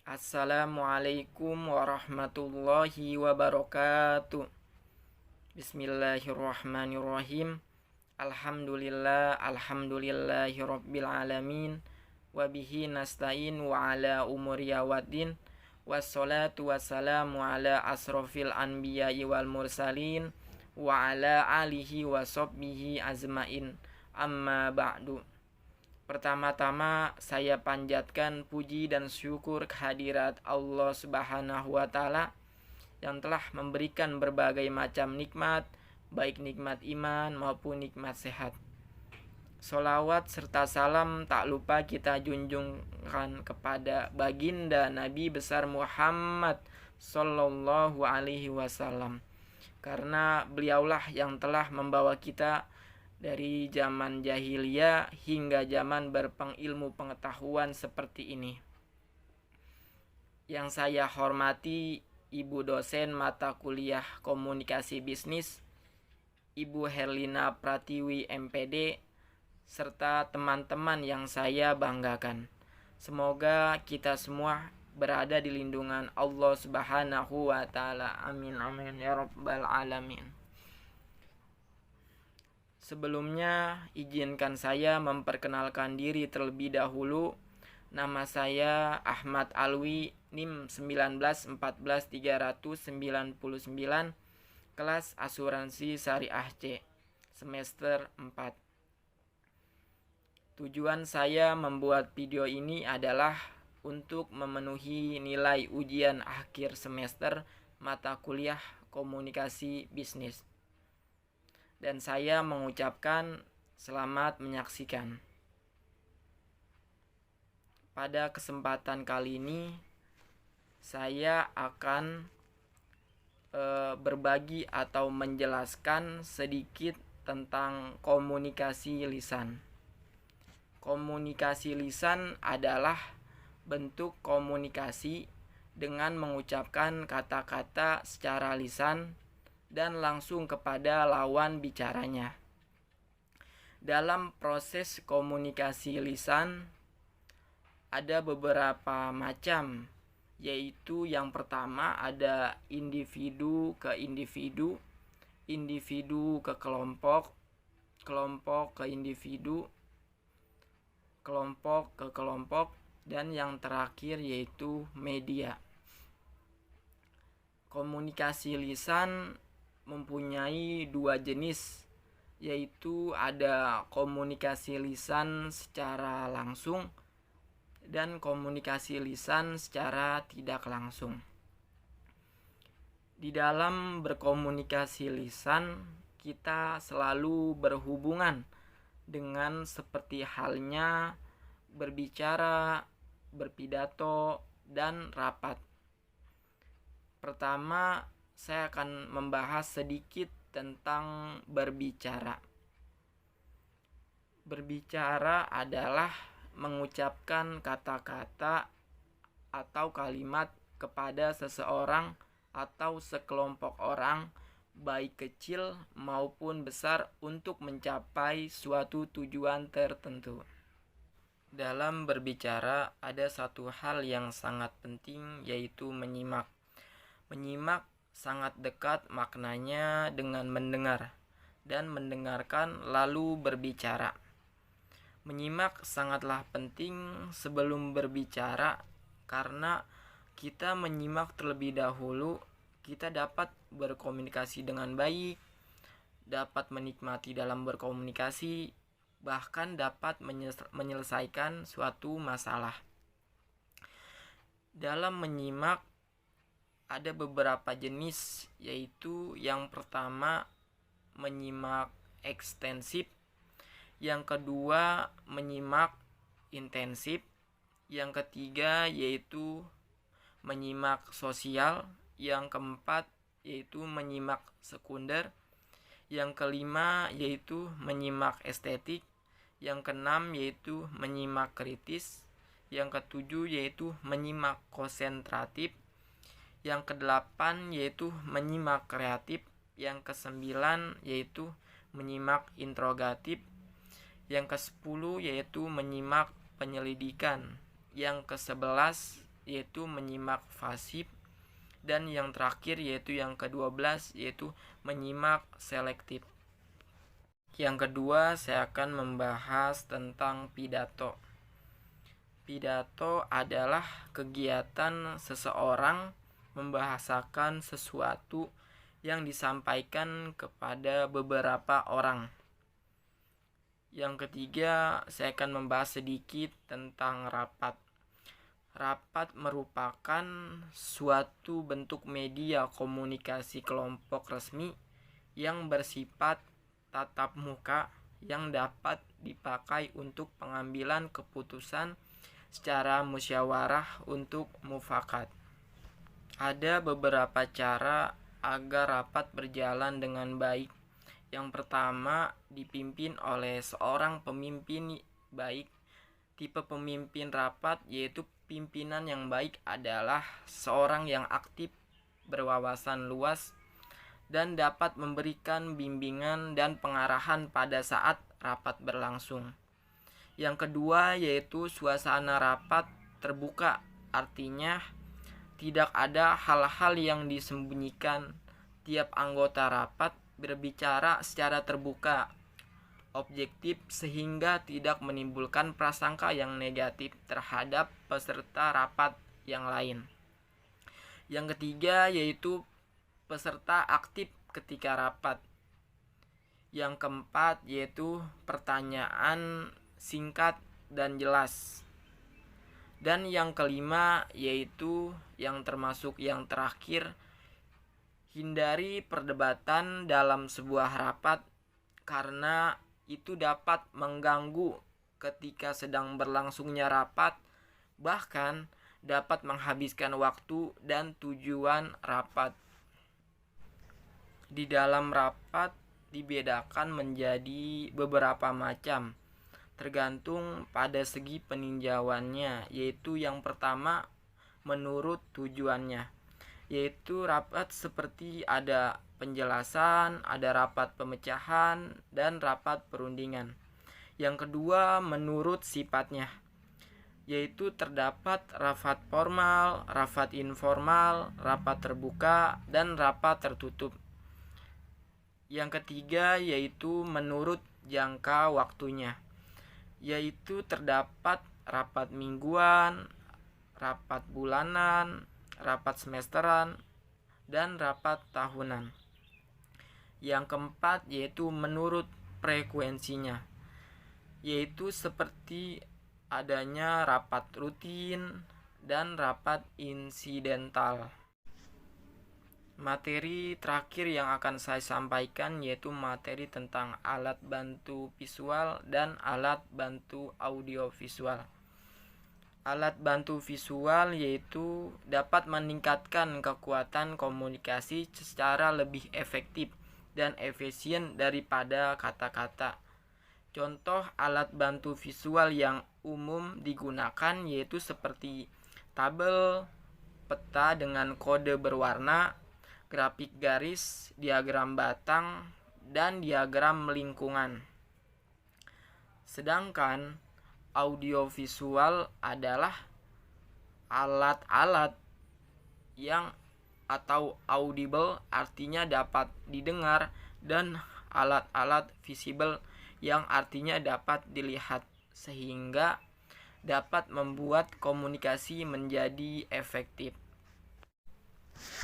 Assalamualaikum warahmatullahi wabarakatuh. Bismillahirrahmanirrahim. Alhamdulillahirabbil alamin. Wabihi nasta'in wa ala umuri yawaddin. Wassalatu wassalamu ala asrofil anbiya'i wal mursalin wa ala alihi wa sahbihi azmain. Amma ba'du. Pertama-tama saya panjatkan puji dan syukur kehadirat Allah Subhanahu wa taala yang telah memberikan berbagai macam nikmat, baik nikmat iman maupun nikmat sehat. Solawat serta salam tak lupa kita junjungkan kepada baginda Nabi besar Muhammad Sallallahu Alaihi Wasallam, karena beliaulah yang telah membawa kita dari zaman jahiliyah hingga zaman berpengilmu pengetahuan seperti ini. Yang saya hormati Ibu dosen mata kuliah Komunikasi Bisnis, Ibu Herlina Pratiwi MPD, serta teman-teman yang saya banggakan. Semoga kita semua berada di lindungan Allah Subhanahu wa taala. Amin amin ya rabbal alamin. Sebelumnya, izinkan saya memperkenalkan diri terlebih dahulu. Nama saya Ahmad Alwi, NIM 1914399, kelas Asuransi Syariah C, semester 4. Tujuan saya membuat video ini adalah untuk memenuhi nilai ujian akhir semester mata kuliah Komunikasi Bisnis. Dan saya mengucapkan selamat menyaksikan. Pada kesempatan kali ini saya akan berbagi atau menjelaskan sedikit tentang komunikasi lisan. Komunikasi lisan adalah bentuk komunikasi dengan mengucapkan kata-kata secara lisan dan langsung kepada lawan bicaranya. Dalam proses komunikasi lisan ada beberapa macam, yaitu yang pertama ada individu ke individu, individu ke kelompok, kelompok ke individu, kelompok ke kelompok, dan yang terakhir yaitu media. Komunikasi lisan mempunyai dua jenis, yaitu ada komunikasi lisan secara langsung dan komunikasi lisan secara tidak langsung. Di dalam berkomunikasi lisan, kita selalu berhubungan dengan seperti halnya berbicara, berpidato, dan rapat. Pertama, saya akan membahas sedikit tentang berbicara. Berbicara adalah mengucapkan kata-kata atau kalimat kepada seseorang atau sekelompok orang, baik kecil maupun besar, untuk mencapai suatu tujuan tertentu. Dalam berbicara ada satu hal yang sangat penting, yaitu menyimak. Menyimak sangat dekat maknanya dengan mendengar, dan mendengarkan lalu berbicara. Menyimak sangatlah penting sebelum berbicara, karena kita menyimak terlebih dahulu, kita dapat berkomunikasi dengan baik, dapat menikmati dalam berkomunikasi, bahkan dapat menyelesaikan suatu masalah. Dalam menyimak ada beberapa jenis, yaitu yang pertama menyimak ekstensif, yang kedua menyimak intensif, yang ketiga yaitu menyimak sosial, yang keempat yaitu menyimak sekunder, yang kelima yaitu menyimak estetik, yang keenam yaitu menyimak kritis, yang ketujuh yaitu menyimak konsentratif, yang kedelapan yaitu menyimak kreatif, yang kesembilan yaitu menyimak interrogatif, yang ke-10 yaitu menyimak penyelidikan, yang ke-11 yaitu menyimak pasif, dan yang terakhir yaitu yang ke-12 yaitu menyimak selektif. Yang kedua, saya akan membahas tentang pidato. Pidato adalah kegiatan seseorang membahasakan sesuatu yang disampaikan kepada beberapa orang. Yang ketiga, saya akan membahas sedikit tentang rapat. Rapat merupakan suatu bentuk media komunikasi kelompok resmi yang bersifat tatap muka yang dapat dipakai untuk pengambilan keputusan secara musyawarah untuk mufakat. Ada beberapa cara agar rapat berjalan dengan baik. Yang pertama, dipimpin oleh seorang pemimpin baik. Tipe pemimpin rapat yaitu pimpinan yang baik adalah seorang yang aktif, berwawasan luas, dan dapat memberikan bimbingan dan pengarahan pada saat rapat berlangsung. Yang kedua yaitu suasana rapat terbuka, artinya tidak ada hal-hal yang disembunyikan. Tiap anggota rapat berbicara secara terbuka, objektif, sehingga tidak menimbulkan prasangka yang negatif terhadap peserta rapat yang lain. Yang ketiga yaitu peserta aktif ketika rapat. Yang keempat yaitu pertanyaan singkat dan jelas. Dan yang kelima yaitu yang termasuk yang terakhir, hindari perdebatan dalam sebuah rapat karena itu dapat mengganggu ketika sedang berlangsungnya rapat, bahkan dapat menghabiskan waktu dan tujuan rapat. Di dalam rapat dibedakan menjadi beberapa macam, tergantung pada segi peninjauannya, yaitu yang pertama menurut tujuannya, yaitu rapat seperti ada penjelasan, ada rapat pemecahan, dan rapat perundingan. Yang kedua menurut sifatnya, yaitu terdapat rapat formal, rapat informal, rapat terbuka, dan rapat tertutup. Yang ketiga yaitu menurut jangka waktunya, yaitu terdapat rapat mingguan, rapat bulanan, rapat semesteran, dan rapat tahunan. Yang keempat yaitu menurut frekuensinya, yaitu seperti adanya rapat rutin dan rapat insidental. Materi terakhir yang akan saya sampaikan yaitu materi tentang alat bantu visual dan alat bantu audiovisual. Alat bantu visual yaitu dapat meningkatkan kekuatan komunikasi secara lebih efektif dan efisien daripada kata-kata. Contoh alat bantu visual yang umum digunakan yaitu seperti tabel, peta dengan kode berwarna, grafik garis, diagram batang, dan diagram lingkungan. Sedangkan audiovisual adalah alat-alat yang atau audible artinya dapat didengar, dan alat-alat visible yang artinya dapat dilihat, sehingga dapat membuat komunikasi menjadi efektif.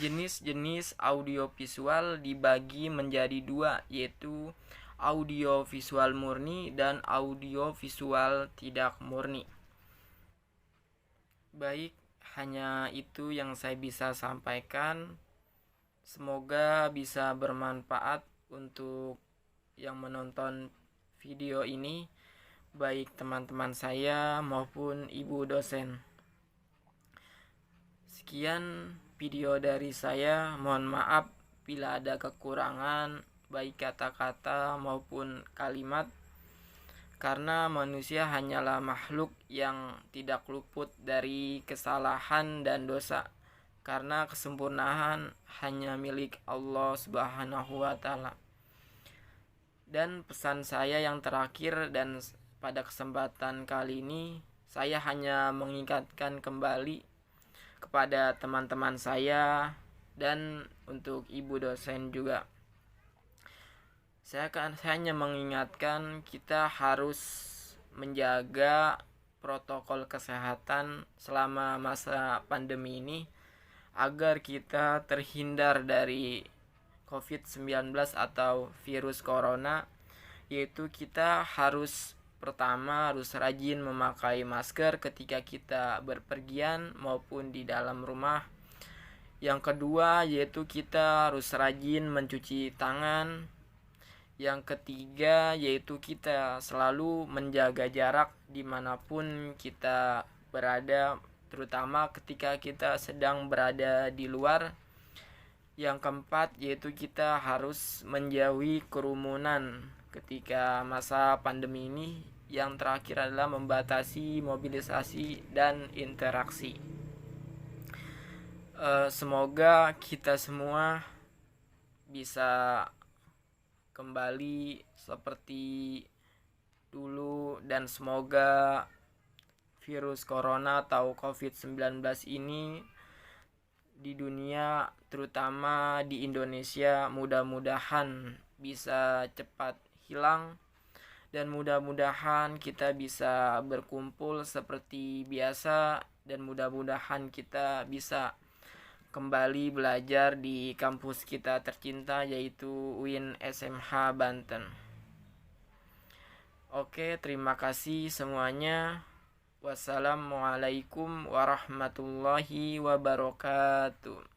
Jenis-jenis audiovisual dibagi menjadi dua, yaitu audiovisual murni dan audiovisual tidak murni. Baik, hanya itu yang saya bisa sampaikan. Semoga bisa bermanfaat untuk yang menonton video ini, baik teman-teman saya maupun ibu dosen. Sekian video dari saya, mohon maaf bila ada kekurangan baik kata-kata maupun kalimat, karena manusia hanyalah makhluk yang tidak luput dari kesalahan dan dosa, karena kesempurnaan hanya milik Allah Subhanahu wa Ta'ala. Dan pesan saya yang terakhir dan pada kesempatan kali ini, saya hanya mengingatkan kembali kepada teman-teman saya dan untuk ibu dosen juga. Saya hanya mengingatkan kita harus menjaga protokol kesehatan selama masa pandemi ini agar kita terhindar dari COVID-19 atau virus corona, yaitu kita pertama harus rajin memakai masker ketika kita berpergian maupun di dalam rumah. Yang kedua yaitu kita harus rajin mencuci tangan. Yang ketiga yaitu kita selalu menjaga jarak dimanapun kita berada, terutama ketika kita sedang berada di luar. Yang keempat yaitu kita harus menjauhi kerumunan ketika masa pandemi ini. Yang terakhir adalah membatasi mobilisasi dan interaksi. Semoga kita semua bisa kembali seperti dulu dan semoga virus corona atau COVID-19 ini di dunia, terutama di Indonesia, mudah-mudahan bisa cepat hilang dan mudah-mudahan kita bisa berkumpul seperti biasa dan mudah-mudahan kita bisa kembali belajar di kampus kita tercinta yaitu UIN SMH Banten. Oke, terima kasih semuanya. Wassalamualaikum warahmatullahi wabarakatuh.